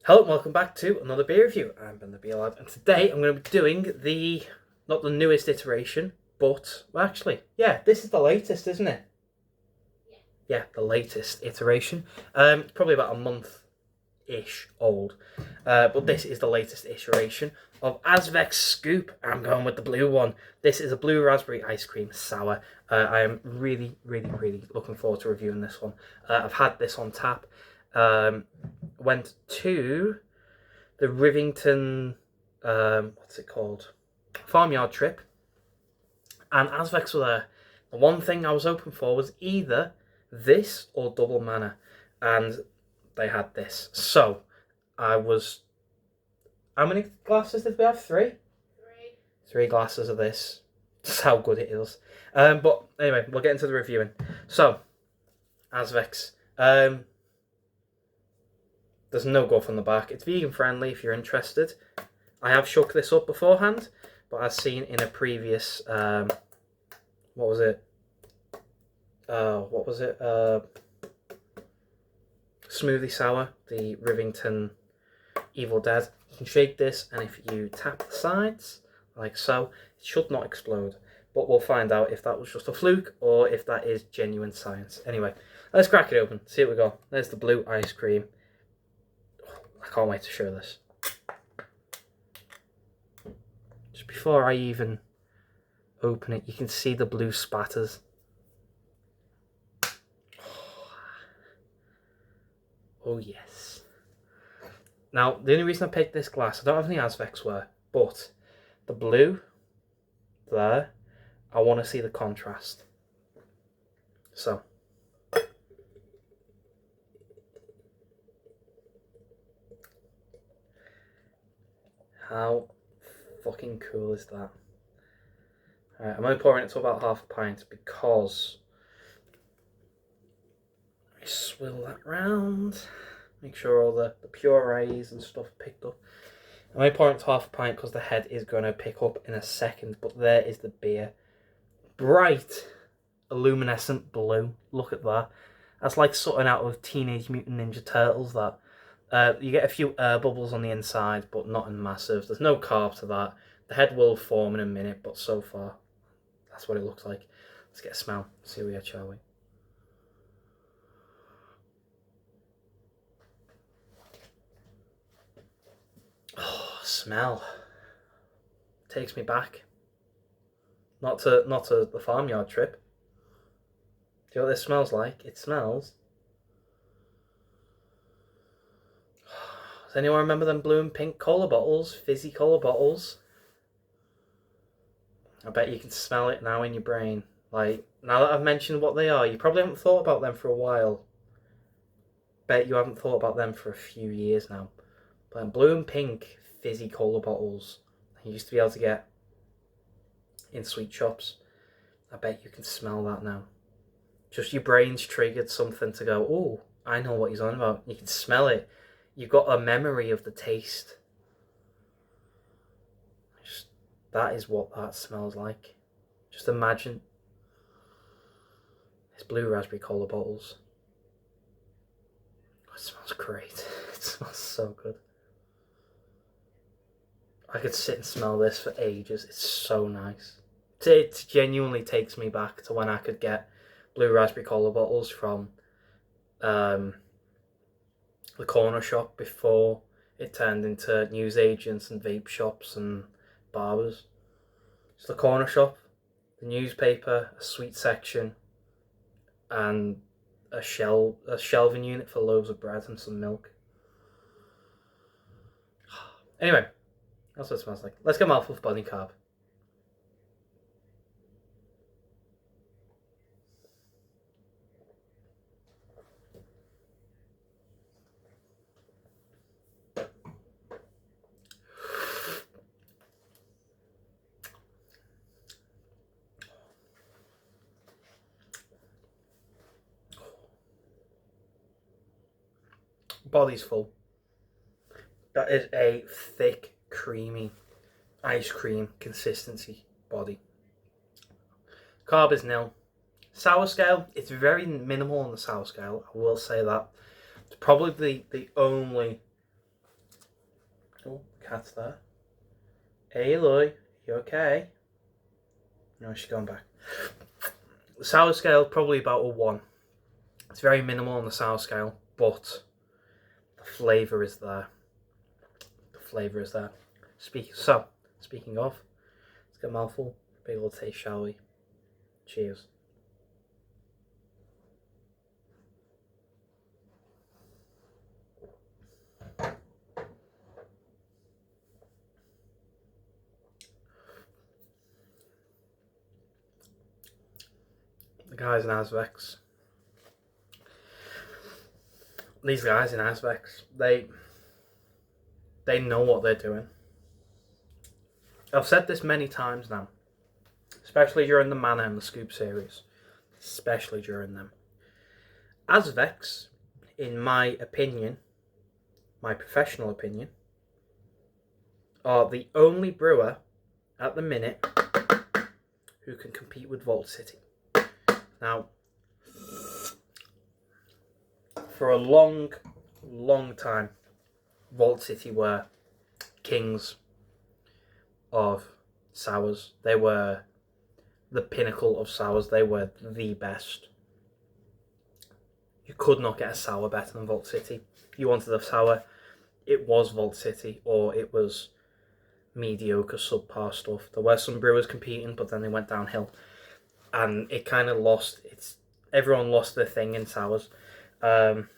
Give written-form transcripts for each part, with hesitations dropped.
Hello and welcome back to another beer review. I'm Ben the Beer Lad, and today I'm going to be doing not the newest iteration, but, well, actually, yeah, this is the latest, isn't it? Yeah, the latest iteration. It's probably about a month-ish old, but this is the latest iteration of Azvex Scoop. I'm going with the blue one. This is a blue raspberry ice cream sour. I am really looking forward to reviewing this one. I've had this on tap. Went to the Rivington, what's it called? Farmyard trip. And Azvex were there. The one thing I was hoping for was either this or Double Manna. And they had this. So, I was... How many glasses did we have? Three? Three glasses of this. That's how good it is. But anyway, we'll get into the reviewing. So, Azvex. There's no guff on the back. It's vegan friendly if you're interested. I have shook this up beforehand, but as seen in a previous, what was it? Smoothie sour, the Rivington Evil Dead. You can shake this, and if you tap the sides, like so, it should not explode. But we'll find out if that was just a fluke or if that is genuine science. Anyway, let's crack it open, see what we got. There's the blue ice cream. I can't wait to show this. Just before I even open it, you can see the blue spatters. Oh yes. Now, the only reason I picked this glass, I don't have any Azvex ware, but the blue there, I want to see the contrast. So. How fucking cool is that? Alright, I'm only pouring it to about half a pint because I swill that round, make sure all the purees and stuff picked up. I'm only pouring it to half a pint because the head is going to pick up in a second, but there is the beer. Bright, luminescent blue. Look at that. That's like something out of Teenage Mutant Ninja Turtles, that. You get a few air bubbles on the inside, but not in massive. There's no carb to that. The head will form in a minute, but so far, that's what it looks like. Let's get a smell. See what we get, shall we? Oh, smell. Takes me back. Not to the farmyard trip. Do you know what this smells like? It smells... Does anyone remember them blue and pink cola bottles? Fizzy cola bottles? I bet you can smell it now in your brain. Like, now that I've mentioned what they are, you probably haven't thought about them for a while. Bet you haven't thought about them for a few years now. But blue and pink fizzy cola bottles you used to be able to get in sweet shops. I bet you can smell that now. Just your brain's triggered something to go, oh, I know what he's on about. You can smell it. You've got a memory of the taste. That is what that smells like. Just imagine. It's blue raspberry cola bottles. Oh, it smells great. It smells so good. I could sit and smell this for ages. It's so nice. It genuinely takes me back to when I could get blue raspberry cola bottles from the corner shop before it turned into newsagents and vape shops and barbers. It's the corner shop, the newspaper, a sweet section, and a shelving unit for loaves of bread and some milk. Anyway, that's what it smells like. Let's get a mouthful of body carb. Body's full. That is a thick, creamy ice cream consistency body. Carb is nil. Sour scale, it's very minimal on the sour scale, I will say that. It's probably the only Oh, cat's there. Aloy, you okay? No, she's gone back. The sour scale, probably about a 1. It's very minimal on the sour scale, but the flavour is there. The flavour is there. Speaking of, let's get a mouthful. Big old taste, shall we? Cheers. The guys in Azvex. These guys in Azvex, they know what they're doing. I've said this many times now, especially during the Mana and the Scoop series, especially during them. Azvex, in my opinion, my professional opinion, are the only brewer at the minute who can compete with Vault City. Now, for a long time, Vault City were kings of sours. They were the pinnacle of sours. They were the best. You could not get a sour better than Vault City. If you wanted a sour, it was Vault City, or it was mediocre, subpar stuff. There were some brewers competing, but then they went downhill, and it kind of lost. Everyone lost their thing in sours, and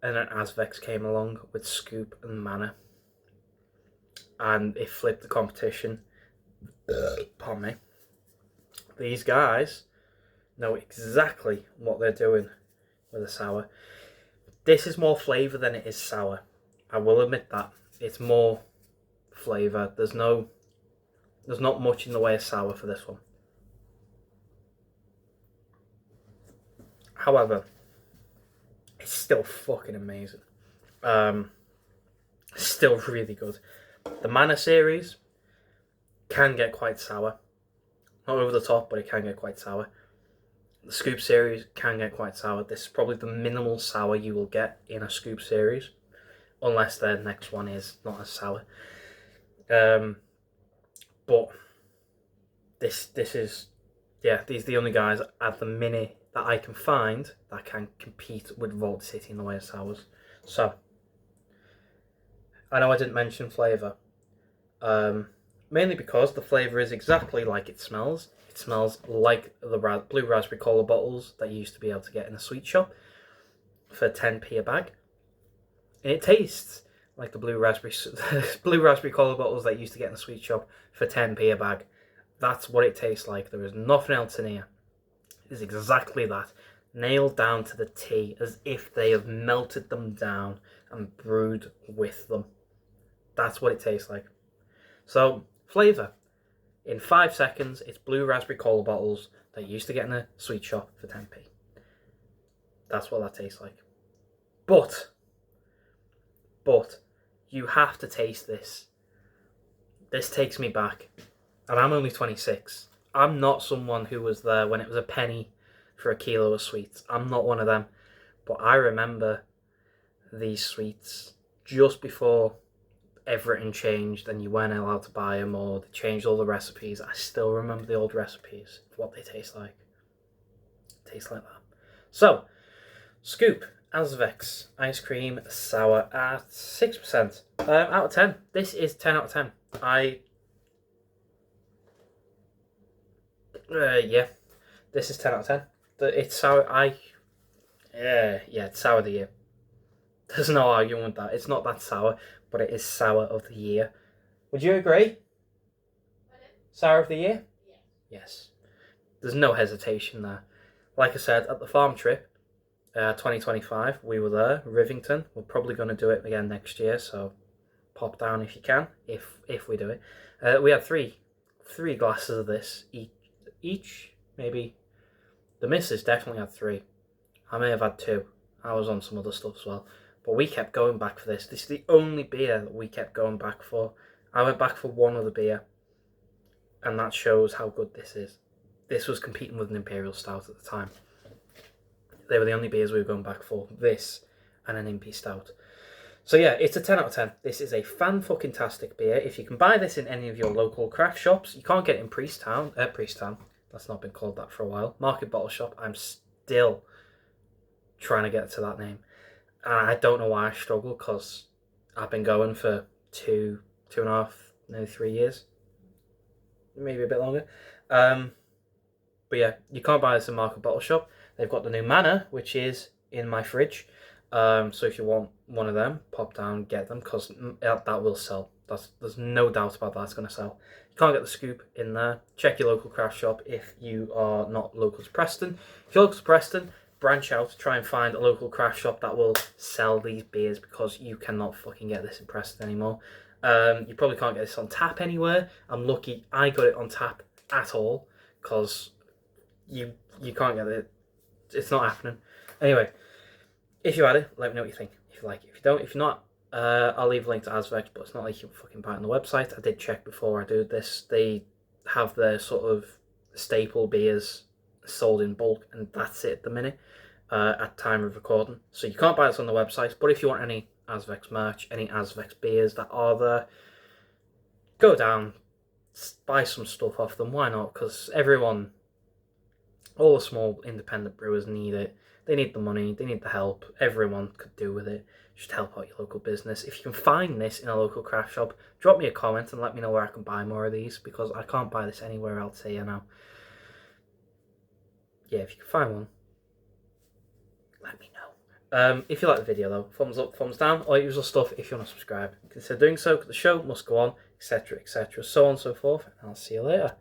then Azvex came along with Scoop and Mana, and it flipped the competition. Pardon me. These guys know exactly what they're doing with a sour. This is more flavour than it is sour. I will admit that. It's more flavour. There's not much in the way of sour for this one. However, it's still fucking amazing. Still really good. The Mana series can get quite sour. Not over the top, but it can get quite sour. The Scoop series can get quite sour. This is probably the minimal sour you will get in a Scoop series, unless the next one is not as sour. But this is, yeah, these are the only guys at the minute that I can find that can compete with Vault City in the way of sours. So, I know I didn't mention flavour. Mainly because the flavour is exactly like it smells. It smells like the blue raspberry cola bottles that you used to be able to get in a sweet shop for 10p a bag. And it tastes like the blue raspberry cola bottles that you used to get in a sweet shop for 10p a bag. That's what it tastes like. There is nothing else in here. It is exactly that. Nailed down to the T, as if they have melted them down and brewed with them. That's what it tastes like. So, flavour. In 5 seconds, it's blue raspberry cola bottles that you used to get in a sweet shop for 10p. That's what that tastes like. But, you have to taste this. This takes me back. And I'm only 26. I'm not someone who was there when it was a penny for a kilo of sweets. I'm not one of them. But I remember these sweets just before everything changed and you weren't allowed to buy them, or they changed all the recipes. I still remember the old recipes of what they taste like. Taste like that. So, Scoop Azvex ice cream sour at 6%. Out of 10. This is 10 out of 10. Yeah, this is 10 out of 10. It's sour. It's sour of the year. There's no arguing with that. It's not that sour, but it is sour of the year. Would you agree? Sour of the year? Yeah. Yes. There's no hesitation there. Like I said, at the farm trip, 2025, we were there, Rivington. We're probably going to do it again next year, so pop down if you can, if we do it. We had three glasses of this each, maybe. The missus definitely had 3. I may have had 2. I was on some other stuff as well. But we kept going back for this. This is the only beer that we kept going back for. I went back for one other beer, and that shows how good this is. This was competing with an Imperial Stout at the time. They were the only beers we were going back for. This and an Impy Stout. So yeah, it's a 10 out of 10. This is a fan-fucking-tastic beer. If you can buy this in any of your local craft shops, you can't get it in Priesttown. That's not been called that for a while. Market Bottle Shop. I'm still trying to get to that name. And I don't know why I struggle, because I've been going for two and a half, maybe 3 years. Maybe a bit longer. But yeah, you can't buy this in Market Bottle Shop. They've got the new Manor, which is in my fridge. So if you want one of them, pop down, get them, because that will sell. There's no doubt about that. It's going to sell. You can't get the scoop in there. Check your local craft shop if you are not local to Preston. If you're local to Preston, branch out, try and find a local craft shop that will sell these beers, because you cannot fucking get this in Preston anymore. You probably can't get this on tap anywhere. I'm lucky I got it on tap at all, because you can't get it. It's not happening. Anyway, if you had it, let me know what you think. If you like it. If you don't, if you're not, I'll leave a link to Azvex, but it's not like you can fucking buy it on the website. I did check before I do this. They have their sort of staple beers sold in bulk, and that's it at the minute, at time of recording. So you can't buy this on the website, but if you want any Azvex merch, any Azvex beers that are there, go down, buy some stuff off them. Why not? Because everyone, all the small independent brewers need it. They need the money, they need the help. Everyone could do with it. Just help out your local business. If you can find this in a local craft shop, drop me a comment and let me know where I can buy more of these, because I can't buy this anywhere else here now. Yeah, if you can find one, let me know. If you like the video though, thumbs up, thumbs down, all usual stuff. If you want to subscribe, consider doing so, because the show must go on, etc., etc., so on and so forth. And I'll see you later.